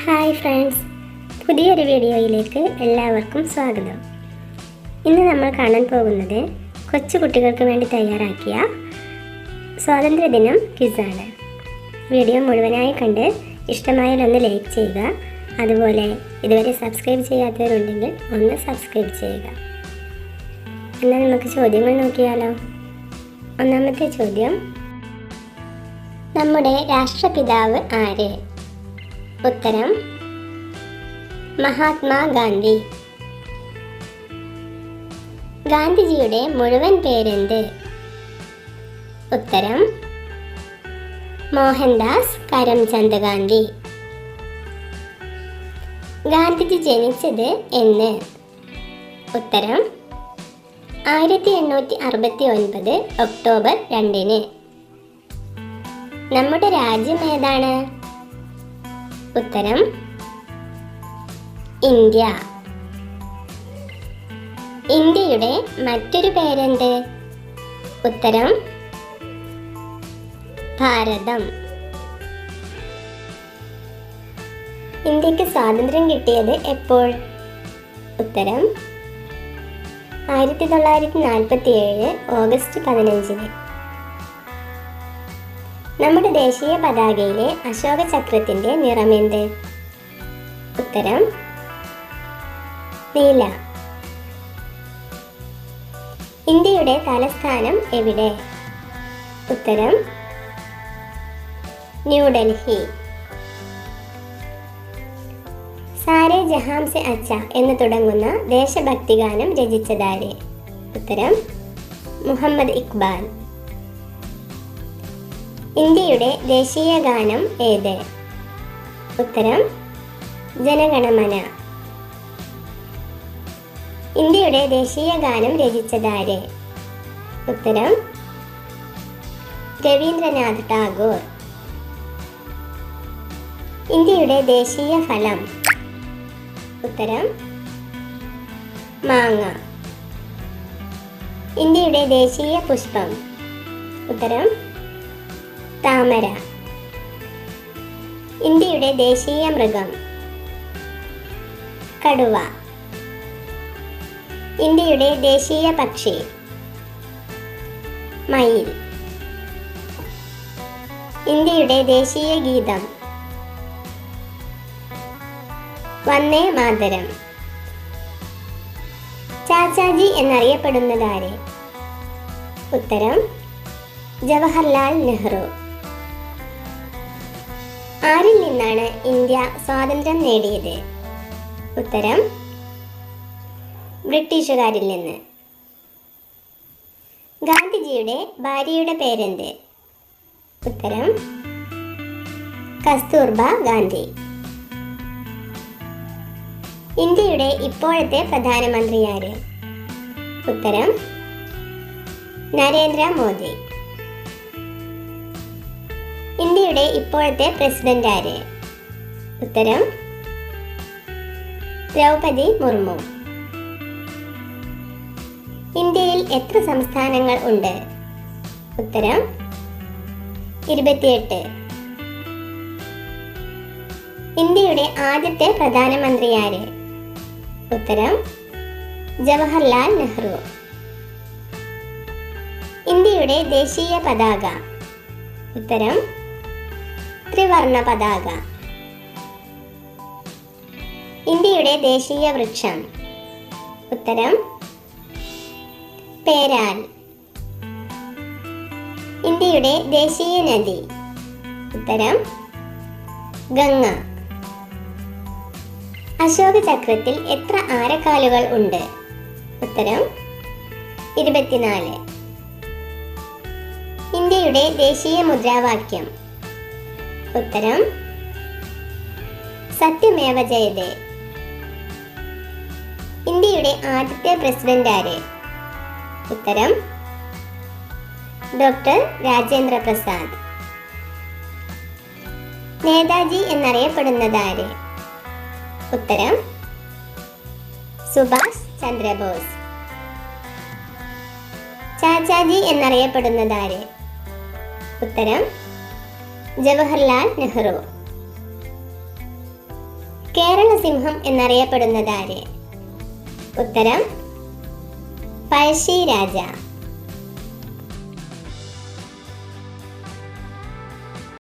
Hi friends, പുതിയൊരു വീഡിയോയിലേക്ക് എല്ലാവർക്കും സ്വാഗതം. ഇന്ന് നമ്മൾ കാണാൻ പോകുന്നത് കൊച്ചു കുട്ടികൾക്ക് വേണ്ടി തയ്യാറാക്കിയ സ്വാതന്ത്ര്യദിനം ക്വിസാണ്. വീഡിയോ മുഴുവനായി കണ്ട് ഇഷ്ടമായാലൊന്ന് ലൈക്ക് ചെയ്യുക. അതുപോലെ ഇതുവരെ സബ്സ്ക്രൈബ് ചെയ്യാത്തവരുണ്ടെങ്കിൽ ഒന്ന് സബ്സ്ക്രൈബ് ചെയ്യുക. എന്നാൽ നമുക്ക് ചോദ്യങ്ങൾ നോക്കിയാലോ. ഒന്നാമത്തെ ചോദ്യം, നമ്മുടെ രാഷ്ട്രപിതാവ് ആര്? ഉത്തരം മഹാത്മാഗാന്ധി. ഗാന്ധിജിയുടെ മുഴുവൻ പേരെന്ത്? ഉത്തരം മോഹൻദാസ് കരംചന്ദ് ഗാന്ധി. ഗാന്ധിജി ജനിച്ചത് എന്ന്? ഉത്തരം 1869 ഒക്ടോബർ 2. നമ്മുടെ രാജ്യം ഏതാണ്? ഉത്തരം ഇന്ത്യ. ഇന്ത്യയുടെ മറ്റൊരു പേരെന്ത്? ഉത്തരം ഭാരതം. ഇന്ത്യക്ക് സ്വാതന്ത്ര്യം കിട്ടിയത് എപ്പോൾ? ഉത്തരം 1947 ഓഗസ്റ്റ് 15. നമ്മുടെ ദേശീയ പതാകയിലെ അശോക ചക്രത്തിന്റെ നിറമെന്ത്? ഉത്തരം നീല. ഇന്ത്യയുടെ തലസ്ഥാനം എവിടെ? ഉത്തരം ന്യൂഡൽഹി. സാരേ ജഹാം സെ അച്ച എന്ന് തുടങ്ങുന്ന ദേശഭക്തി ഗാനം രചിച്ചതാര്? ഉത്തരം മുഹമ്മദ് ഇക്ബാൽ. ഇന്ത്യയുടെ ദേശീയ ഗാനം ഏത്? ഉത്തരം ജനഗണമന. ഇന്ത്യയുടെ ദേശീയ ഗാനം രചിച്ചതാര്? ഉത്തരം രവീന്ദ്രനാഥ് ടാഗോർ. ഇന്ത്യയുടെ ദേശീയ ഫലം? ഉത്തരം മാങ്ങ. ഇന്ത്യയുടെ ദേശീയ പുഷ്പം? ഉത്തരം താമര. ഇന്ത്യയുടെ ദേശീയ മൃഗം? കടുവ. ഇന്ത്യയുടെ ദേശീയ പക്ഷി? മയിൽ. ഇന്ത്യയുടെ ദേശീയ ഗീതം? വന്ദേ മാതരം. ചാച്ചാജി എന്നറിയപ്പെടുന്നതാര്? ഉത്തരം ജവഹർലാൽ നെഹ്റു. ആരിൽ നിന്നാണ് ഇന്ത്യ സ്വാതന്ത്ര്യം നേടിയത്? ഉത്തരം ബ്രിട്ടീഷുകാരിൽ നിന്ന്. ഗാന്ധിജിയുടെ ഭാര്യയുടെ പേരെന്ത്? ഉത്തരം കസ്തൂർബ ഗാന്ധി. ഇന്ത്യയുടെ ഇപ്പോഴത്തെ പ്രധാനമന്ത്രി ആര്? ഉത്തരം നരേന്ദ്ര മോദി. ഇന്ത്യയുടെ ഇപ്പോഴത്തെ പ്രസിഡന്റ് ആര്? ഉത്തരം ദ്രൗപദി മുർമു. ഇന്ത്യയിൽ എത്ര സംസ്ഥാനങ്ങൾ ഉണ്ട്? ഉത്തരം 28. ഇന്ത്യയുടെ ആദ്യത്തെ പ്രധാനമന്ത്രി ആര്? ഉത്തരം ജവഹർലാൽ നെഹ്റു. ഇന്ത്യയുടെ ദേശീയ പതാക? ഉത്തരം ത്രിവർണ പതാക. ഇന്ത്യയുടെ ദേശീയ വൃക്ഷം? ഉത്തരം പേരാൽ. ഇന്ത്യയുടെ ദേശീയ നദി? ഉത്തരം ഗംഗ. അശോക ചക്രത്തിൽ എത്ര ആരക്കാലുകൾ ഉണ്ട്? ഉത്തരം 24. ഇന്ത്യയുടെ ദേശീയ മുദ്രാവാക്യം? ഉത്തരം സത്യമേവ ജയതേ. ഇന്ത്യയുടെ ആദ്യത്തെ പ്രസിഡന്റ് ആര്? ഉത്തരം ഡോക്ടർ രാജേന്ദ്ര പ്രസാദ്. നേതാജി എന്നറിയപ്പെടുന്നതാര്? ഉത്തരം സുഭാഷ് ചന്ദ്രബോസ്. ചാച്ചാജി എന്നറിയപ്പെടുന്നതാര്? ഉത്തരം ജവഹർലാൽ നെഹ്റു. കേരള സിംഹം എന്നറിയപ്പെടുന്നതാര്? ഉത്തരം പഴശ്ശി രാജ.